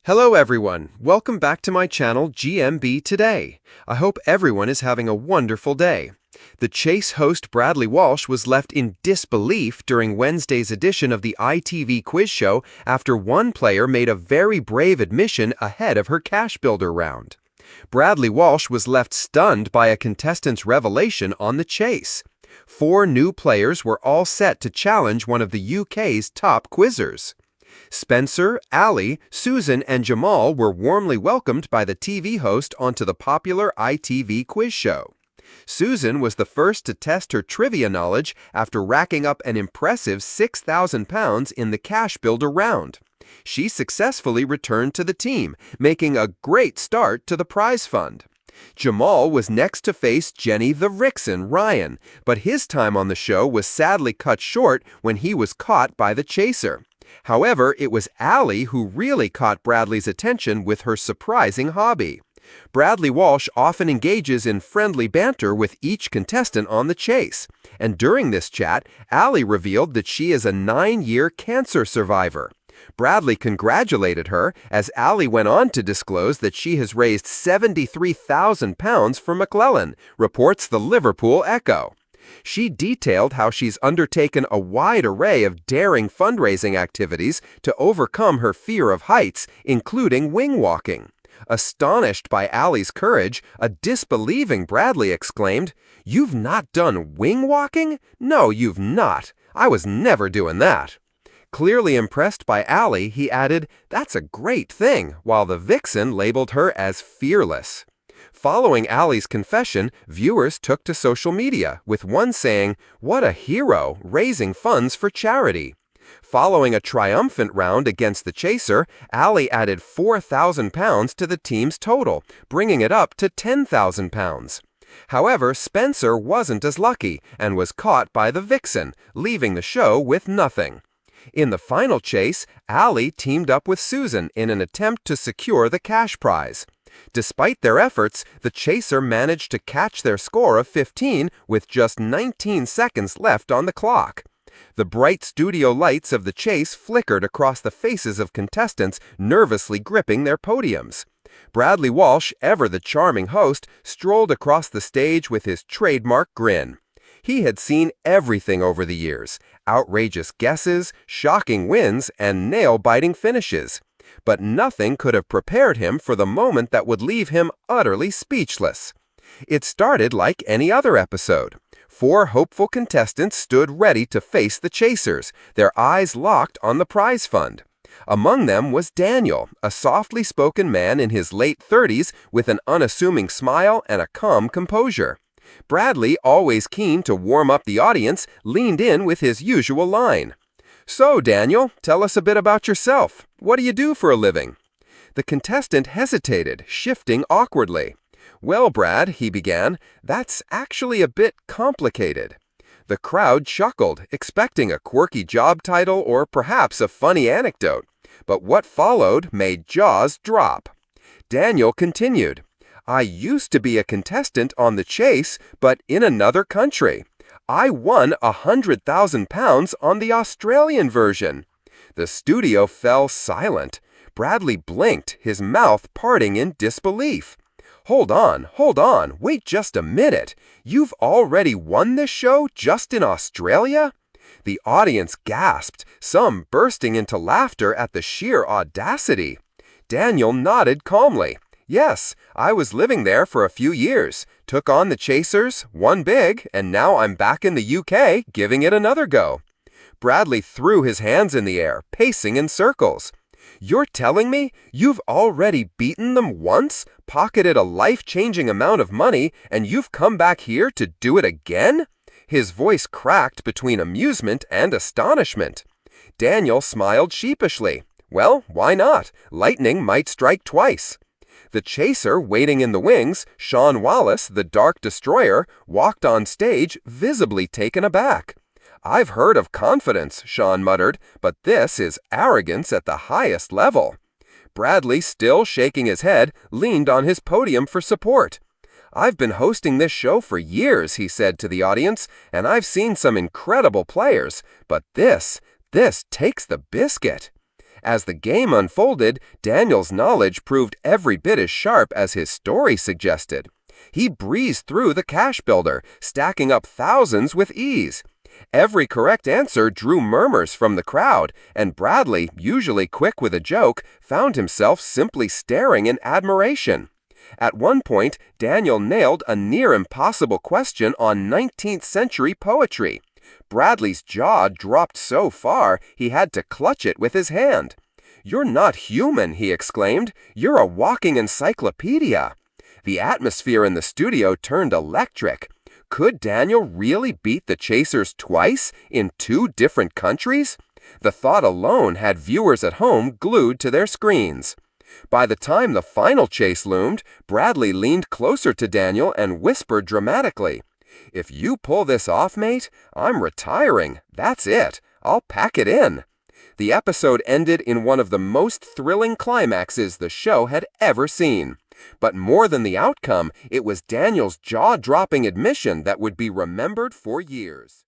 Hello everyone, welcome back to my channel GMB Today. I hope everyone is having a wonderful day. The Chase host Bradley Walsh was left in disbelief during Wednesday's edition of the ITV quiz show after one player made a very brave admission ahead of her cash builder round. Bradley Walsh was left stunned by a contestant's revelation on the Chase. 4 new players were all set to challenge one of the UK's top quizzers. Spencer, Ali, Susan, and Jamal were warmly welcomed by the TV host onto the popular ITV quiz show. Susan was the first to test her trivia knowledge after racking up an impressive £6,000 in the cash builder round. She successfully returned to the team, making a great start to the prize fund. Jamal was next to face Jenny the Vixen Ryan, but his time on the show was sadly cut short when he was caught by the chaser. However, it was Ali who really caught Bradley's attention with her surprising hobby. Bradley Walsh often engages in friendly banter with each contestant on the Chase, and during this chat, Ali revealed that she is a 9-year cancer survivor. Bradley congratulated her as Ali went on to disclose that she has raised £73,000 for McClellan, reports the Liverpool Echo. She detailed how she's undertaken a wide array of daring fundraising activities to overcome her fear of heights, including wing walking. Astonished by Ali's courage, a disbelieving Bradley exclaimed, "You've not done wing walking? No, you've not. I was never doing that." Clearly impressed by Ali, he added, "That's a great thing," while the Vixen labeled her as fearless. Following Ali's confession, viewers took to social media, with one saying, "What a hero, raising funds for charity." Following a triumphant round against the chaser, Ali added £4,000 to the team's total, bringing it up to £10,000. However, Spencer wasn't as lucky and was caught by the Vixen, leaving the show with nothing. In the final chase, Ali teamed up with Susan in an attempt to secure the cash prize. Despite their efforts, the chaser managed to catch their score of 15 with just 19 seconds left on the clock. The bright studio lights of the Chase flickered across the faces of contestants nervously gripping their podiums. Bradley Walsh, ever the charming host, strolled across the stage with his trademark grin. He had seen everything over the years: outrageous guesses, shocking wins, and nail-biting finishes. But nothing could have prepared him for the moment that would leave him utterly speechless. It started like any other episode. 4 hopeful contestants stood ready to face the chasers, their eyes locked on the prize fund. Among them was Daniel, a softly spoken man in his late 30s with an unassuming smile and a calm composure. Bradley, always keen to warm up the audience, leaned in with his usual line. "So, Daniel, tell us a bit about yourself. What do you do for a living?" The contestant hesitated, shifting awkwardly. "Well, Brad," he began, "that's actually a bit complicated." The crowd chuckled, expecting a quirky job title or perhaps a funny anecdote. But what followed made jaws drop. Daniel continued, "I used to be a contestant on the Chase, but in another country. I won £100,000 on the Australian version." The studio fell silent. Bradley blinked, his mouth parting in disbelief. Hold on, wait just a minute. You've already won this show just in Australia?" The audience gasped, some bursting into laughter at the sheer audacity. Daniel nodded calmly. "Yes, I was living there for a few years, took on the chasers, won big, and now I'm back in the UK giving it another go." Bradley threw his hands in the air, pacing in circles. "You're telling me you've already beaten them once, pocketed a life-changing amount of money, and you've come back here to do it again?" His voice cracked between amusement and astonishment. Daniel smiled sheepishly. "Well, why not? Lightning might strike twice." The chaser waiting in the wings, Sean Wallace, the Dark Destroyer, walked on stage visibly taken aback. "I've heard of confidence," Sean muttered, "but this is arrogance at the highest level." Bradley, still shaking his head, leaned on his podium for support. "I've been hosting this show for years," he said to the audience, "and I've seen some incredible players, but this takes the biscuit." As the game unfolded, Daniel's knowledge proved every bit as sharp as his story suggested. He breezed through the cash builder, stacking up thousands with ease. Every correct answer drew murmurs from the crowd, and Bradley, usually quick with a joke, found himself simply staring in admiration. At one point, Daniel nailed a near-impossible question on 19th century poetry. Bradley's jaw dropped so far he had to clutch it with his hand. "You're not human," he exclaimed. "You're a walking encyclopedia." The atmosphere in the studio turned electric. Could Daniel really beat the chasers twice in 2 different countries? The thought alone had viewers at home glued to their screens. By the time the final chase loomed, Bradley leaned closer to Daniel and whispered dramatically, "If you pull this off, mate, I'm retiring. That's it. I'll pack it in." The episode ended in one of the most thrilling climaxes the show had ever seen. But more than the outcome, it was Daniel's jaw-dropping admission that would be remembered for years.